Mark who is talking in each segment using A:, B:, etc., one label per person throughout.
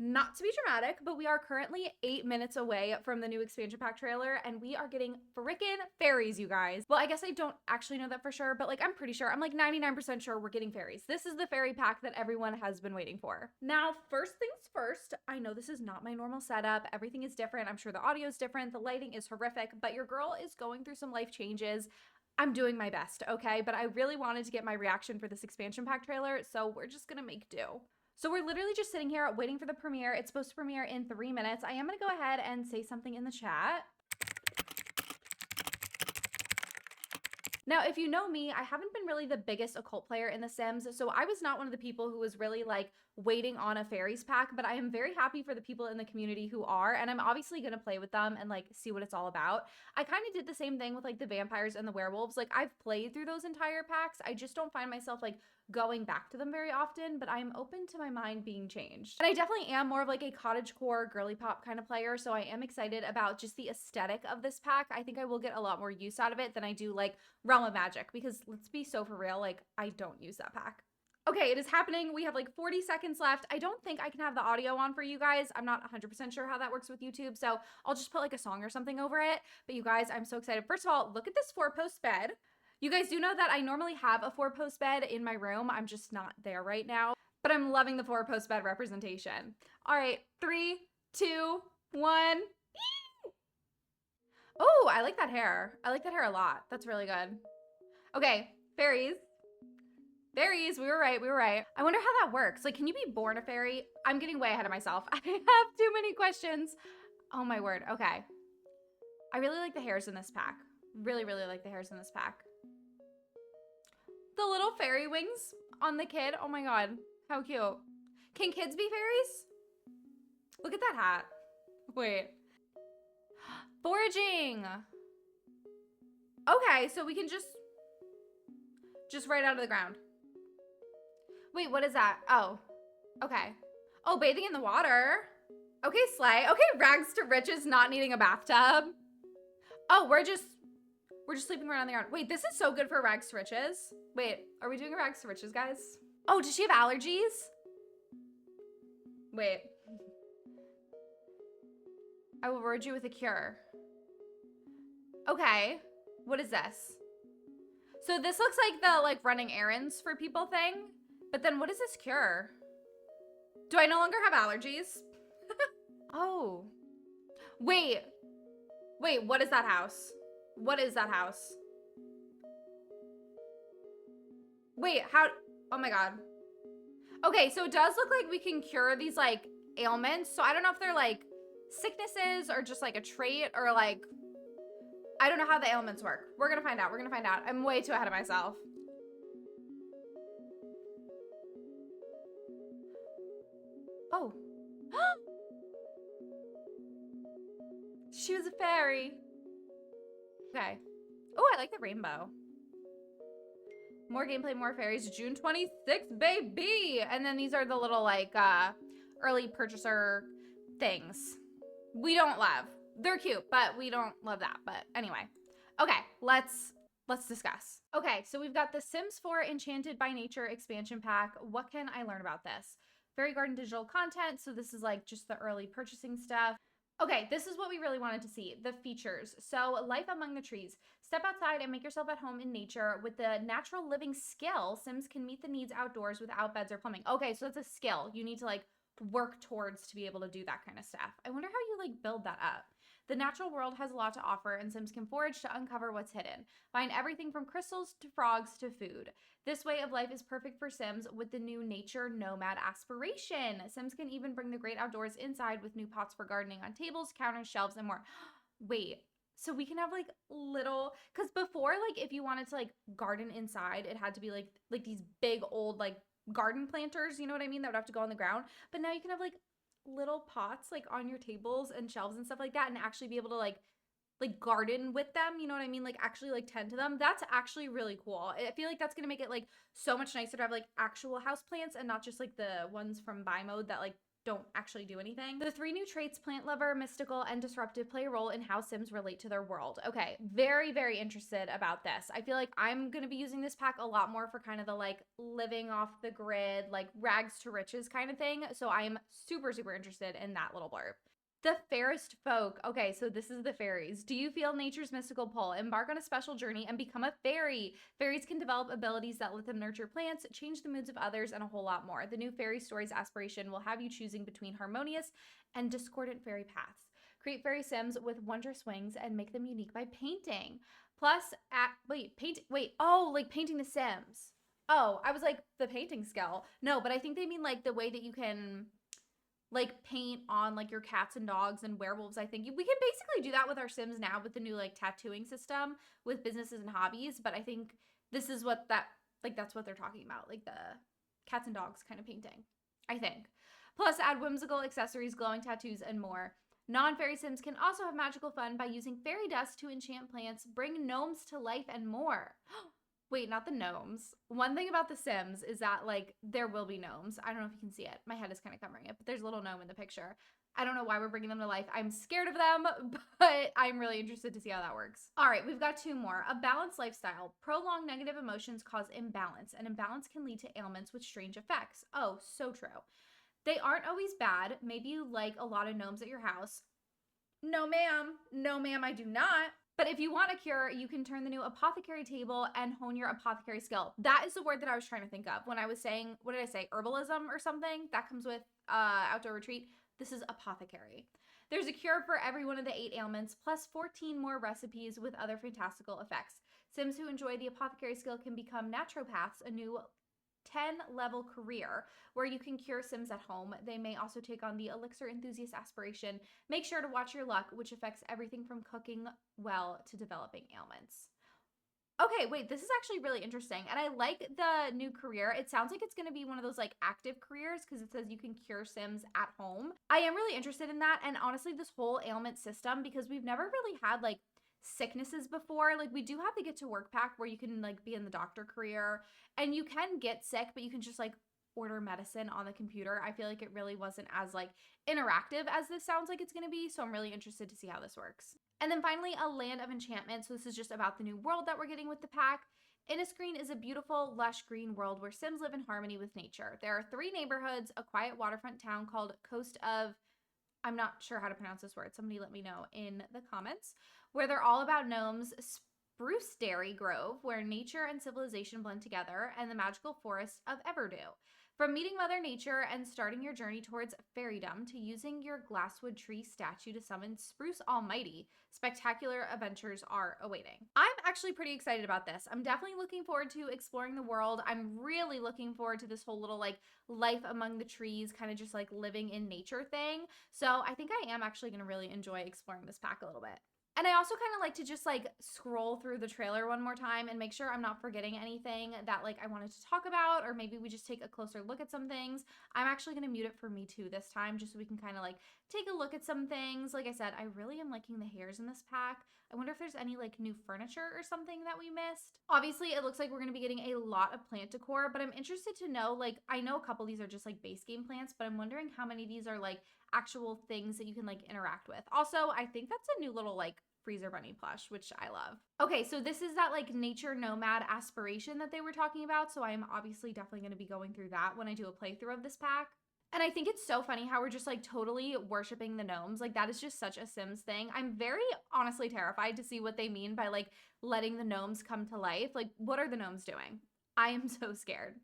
A: Not to be dramatic, but we are currently 8 minutes away from the new expansion pack trailer, and we are getting freaking fairies, you guys. Well, I guess I don't actually know that for sure, but like I'm pretty sure, I'm like 99% sure we're getting fairies. This is the fairy pack that everyone has been waiting for. Now, first things first, I know this is not my normal setup. Everything is different. I'm sure the audio is different. The lighting is horrific, but your girl is going through some life changes. I'm doing my best, okay? But I really wanted to get my reaction for this expansion pack trailer, so we're just gonna make do. So we're literally just sitting here waiting for the premiere. It's supposed to premiere in 3 minutes. I am gonna go ahead and say something in the chat. Now, if you know me, I haven't been really the biggest occult player in The Sims, so I was not one of the people who was really like waiting on a fairies pack, but I am very happy for the people in the community who are, and I'm obviously gonna play with them and like see what it's all about. I kind of did the same thing with like the vampires and the werewolves. Like I've played through those entire packs. I just don't find myself like going back to them very often, but I'm open to my mind being changed. And I definitely am more of like a cottagecore girly pop kind of player, so I am excited about just the aesthetic of this pack. I think I will get a lot more use out of it than I do like Realm of Magic, because let's be so for real, like I don't use that pack. Okay, it is happening. We have like 40 seconds left. I don't think I can have the audio on for you guys. I'm not 100% sure how that works with YouTube, so I'll just put like a song or something over it. But you guys, I'm so excited. First of all, look at this 4-post bed. You guys do know that I normally have a 4-post bed in my room. I'm just not there right now, but I'm loving the 4-post bed representation. All right, 3, 2, 1. Oh, I like that hair. I like that hair a lot. That's really good. Okay, fairies. Fairies, we were right, we were right. I wonder how that works. Like, can you be born a fairy? I'm getting way ahead of myself. I have too many questions. Oh my word, okay. I really like the hairs in this pack. Really, really like the hairs in this pack. The little fairy wings on the kid. Oh my god, how cute. Can kids be fairies? Look at that hat. Wait. Foraging. Okay, so we can just right out of the ground. Wait, what is that? Oh, okay. Oh, bathing in the water. Okay, slay. Okay, rags to riches, not needing a bathtub. Oh, we're just sleeping around on the ground. Wait, this is so good for rags to riches. Wait, are we doing a rags to riches, guys? Oh, does she have allergies? Wait. I will reward you with a cure. Okay, what is this? So this looks like the like running errands for people thing, but then what is this cure? Do I no longer have allergies? Oh, wait, what is that house? What is that house? Wait, how, oh my god. Okay, so it does look like we can cure these like ailments. So I don't know if they're like sicknesses or just like a trait or like, I don't know how the ailments work. We're gonna find out, we're gonna find out. I'm way too ahead of myself. Oh. She was a fairy. Okay. Oh, I like the rainbow. More gameplay, more fairies. June 26th, baby. And then these are the little like early purchaser things. We don't love. They're cute, but we don't love that. But anyway. Okay, let's discuss. Okay, so we've got the Sims 4 Enchanted by Nature expansion pack. What can I learn about this? Fairy Garden digital content. So this is like just the early purchasing stuff. Okay, this is what we really wanted to see, the features. So life among the trees. Step outside and make yourself at home in nature. With the natural living skill, Sims can meet the needs outdoors without beds or plumbing. Okay, so that's a skill you need to like work towards to be able to do that kind of stuff. I wonder how you like build that up. The natural world has a lot to offer, and Sims can forage to uncover what's hidden. Find everything from crystals to frogs to food. This way of life is perfect for Sims with the new nature nomad aspiration. Sims can even bring the great outdoors inside with new pots for gardening on tables, counters, shelves, and more. Wait, so we can have like little, because before, like if you wanted to like garden inside, it had to be like these big old like garden planters, you know what I mean, that would have to go on the ground. But now you can have like little pots like on your tables and shelves and stuff like that, and actually be able to like garden with them, you know what I mean, like actually like tend to them. That's actually really cool. I feel like that's gonna make it like so much nicer to have like actual house plants and not just like the ones from buy mode that like don't actually do anything. The 3 new traits, plant lover, mystical, and disruptive, play a role in how Sims relate to their world. Okay, very, very interested about this. I feel like I'm gonna be using this pack a lot more for kind of the like living off the grid, like rags to riches kind of thing. So I am super, super interested in that little blurb. The fairest folk. Okay, so this is the fairies. Do you feel nature's mystical pull? Embark on a special journey and become a fairy. Fairies can develop abilities that let them nurture plants, change the moods of others, and a whole lot more. The new Fairy Stories aspiration will have you choosing between harmonious and discordant fairy paths. Create fairy sims with wondrous wings and make them unique by painting. Plus, like painting the sims. Oh, I was like, the painting skill. No, but I think they mean like the way that you can like paint on like your cats and dogs and werewolves. I think we can basically do that with our Sims now with the new like tattooing system with businesses and hobbies. But I think this is what that's what they're talking about, like the cats and dogs kind of painting, I think. Plus, add whimsical accessories, glowing tattoos, and more. Non-fairy Sims can also have magical fun by using fairy dust to enchant plants, bring gnomes to life, and more. Wait, not the gnomes. One thing about the Sims is that, like, there will be gnomes. I don't know if you can see it. My head is kind of covering it, but there's a little gnome in the picture. I don't know why we're bringing them to life. I'm scared of them, but I'm really interested to see how that works. All right, we've got 2 more. A balanced lifestyle. Prolonged negative emotions cause imbalance, and imbalance can lead to ailments with strange effects. Oh, so true. They aren't always bad. Maybe you like a lot of gnomes at your house. No, ma'am. No, ma'am, I do not. But if you want a cure, you can turn the new apothecary table and hone your apothecary skill. That is the word that I was trying to think of when I was saying, what did I say? Herbalism or something? That comes with outdoor retreat. This is apothecary. There's a cure for every one of the 8 ailments, plus 14 more recipes with other fantastical effects. Sims who enjoy the apothecary skill can become naturopaths, a new 10-level career where you can cure Sims at home. They may also take on the elixir enthusiast aspiration. Make sure to watch your luck, which affects everything from cooking well to developing ailments. Okay, wait, this is actually really interesting. And I like the new career. It sounds like it's going to be one of those like active careers because it says you can cure Sims at home. I am really interested in that. And honestly, this whole ailment system, because we've never really had like sicknesses before. Like we do have the get to work pack where you can like be in the doctor career and you can get sick, but you can just like order medicine on the computer. I feel like it really wasn't as like interactive as this sounds like it's going to be. So I'm really interested to see how this works. And then finally, a land of enchantment. So this is just about the new world that we're getting with the pack. Innisgreen is a beautiful, lush green world where Sims live in harmony with nature. There are 3 neighborhoods, a quiet waterfront town called Coast of, I'm not sure how to pronounce this word. Somebody let me know in the comments. Where they're all about gnomes, Spruce Dairy Grove, where nature and civilization blend together, and the magical forest of Everdew. From meeting Mother Nature and starting your journey towards fairydom to using your glasswood tree statue to summon Spruce Almighty, spectacular adventures are awaiting. I'm actually pretty excited about this. I'm definitely looking forward to exploring the world. I'm really looking forward to this whole little like life among the trees, kind of just like living in nature thing. So I think I am actually going to really enjoy exploring this pack a little bit. And I also kind of like to just like scroll through the trailer one more time and make sure I'm not forgetting anything that like I wanted to talk about, or maybe we just take a closer look at some things. I'm actually going to mute it for me too this time, just so we can kind of like take a look at some things. Like I said, I really am liking the hairs in this pack. I wonder if there's any like new furniture or something that we missed. Obviously, it looks like we're going to be getting a lot of plant decor, but I'm interested to know, like, I know a couple of these are just like base game plants, but I'm wondering how many of these are like actual things that you can like interact with. Also, I think that's a new little like freezer bunny plush, which I love. Okay, so this is that like nature nomad aspiration that they were talking about. So I am obviously definitely going to be going through that when I do a playthrough of this pack. And I think it's so funny how we're just like totally worshiping the gnomes. Like that is just such a Sims thing. I'm very honestly terrified to see what they mean by like letting the gnomes come to life. Like what are the gnomes doing? I am so scared.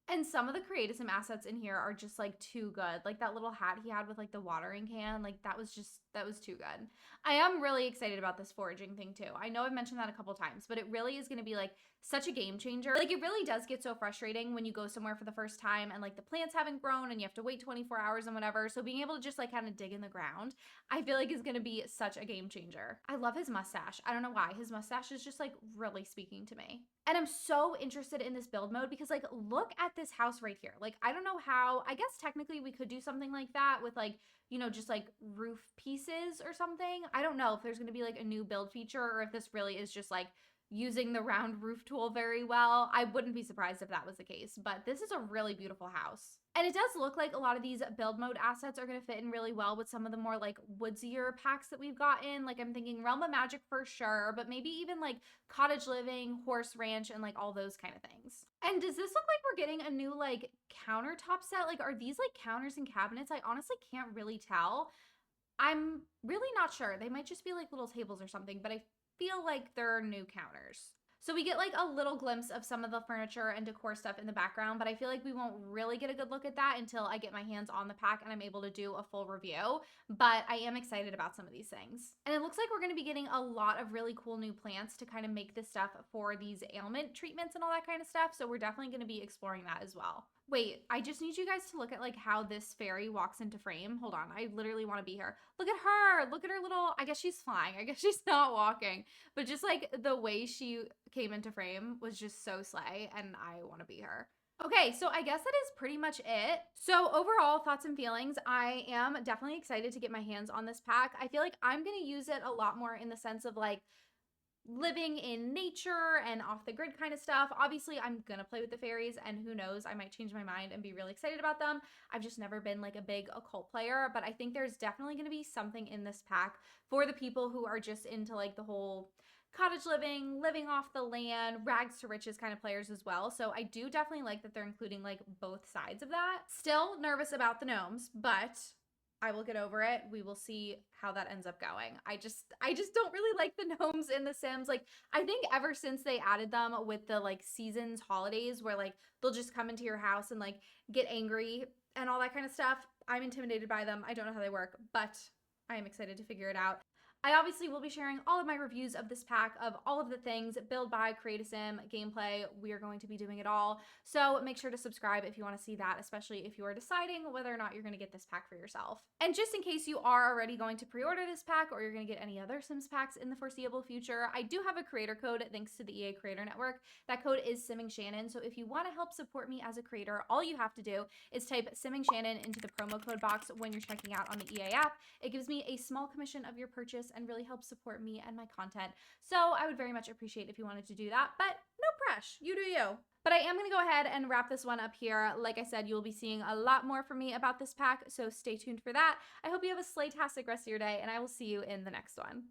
A: And some of the creatism assets in here are just like too good. Like that little hat he had with like the watering can, like that was too good. I am really excited about this foraging thing too. I know I've mentioned that a couple times, but it really is going to be like such a game changer. Like it really does get so frustrating when you go somewhere for the first time and like the plants haven't grown and you have to wait 24 hours and whatever. So being able to just like kind of dig in the ground, I feel like is going to be such a game changer. I love his mustache. I don't know why. His mustache is just like really speaking to me. And I'm so interested in this build mode because like look at this house right here. Like I don't know how, I guess technically we could do something like that with like, you know, just like roof pieces or something. I don't know if there's going to be like a new build feature or if this really is just like using the round roof tool very well. I wouldn't be surprised if that was the case, but this is a really beautiful house. And it does look like a lot of these build mode assets are going to fit in really well with some of the more like woodsier packs that we've gotten. Like I'm thinking Realm of Magic for sure, but maybe even like Cottage Living, Horse Ranch, and like all those kind of things. And does this look like we're getting a new like countertop set? Like are these like counters and cabinets? I honestly can't really tell. I'm really not sure. They might just be like little tables or something, but I feel like they're new counters. So we get like a little glimpse of some of the furniture and decor stuff in the background, but I feel like we won't really get a good look at that until I get my hands on the pack and I'm able to do a full review. But I am excited about some of these things. And it looks like we're going to be getting a lot of really cool new plants to kind of make this stuff for these ailment treatments and all that kind of stuff. So we're definitely going to be exploring that as well. Wait, I just need you guys to look at like how this fairy walks into frame. Hold on, I literally want to be here. Look at her. Look at her little, I guess she's flying. I guess she's not walking. But just like the way she came into frame was just so slay, and I want to be her. Okay, so I guess that is pretty much it. So overall, thoughts and feelings, I am definitely excited to get my hands on this pack. I feel like I'm going to use it a lot more in the sense of like living in nature and off the grid kind of stuff. Obviously, I'm gonna play with the fairies, and who knows, I might change my mind and be really excited about them. I've just never been like a big occult player, but I think there's definitely gonna be something in this pack for the people who are just into like the whole cottage living, living off the land, rags to riches kind of players as well. So I do definitely like that they're including like both sides of that. Still nervous about the gnomes, but I will get over it. We will see how that ends up going. I just don't really like the gnomes in The Sims. Like I think ever since they added them with the like seasons holidays where like they'll just come into your house and like get angry and all that kind of stuff, I'm intimidated by them. I don't know how they work, but I am excited to figure it out. I obviously will be sharing all of my reviews of this pack of all of the things, build, buy, create a sim, gameplay. We are going to be doing it all. So make sure to subscribe if you want to see that, especially if you are deciding whether or not you're going to get this pack for yourself. And just in case you are already going to pre-order this pack or you're going to get any other Sims packs in the foreseeable future, I do have a creator code thanks to the EA Creator Network. That code is Simming Shannon. So if you want to help support me as a creator, all you have to do is type Simming Shannon into the promo code box when you're checking out on the EA app. It gives me a small commission of your purchase and really helps support me and my content. So I would very much appreciate if you wanted to do that, but no pressure, you do you. But I am going to go ahead and wrap this one up here. Like I said, you'll be seeing a lot more from me about this pack, so stay tuned for that. I hope you have a slaytastic rest of your day, and I will see you in the next one.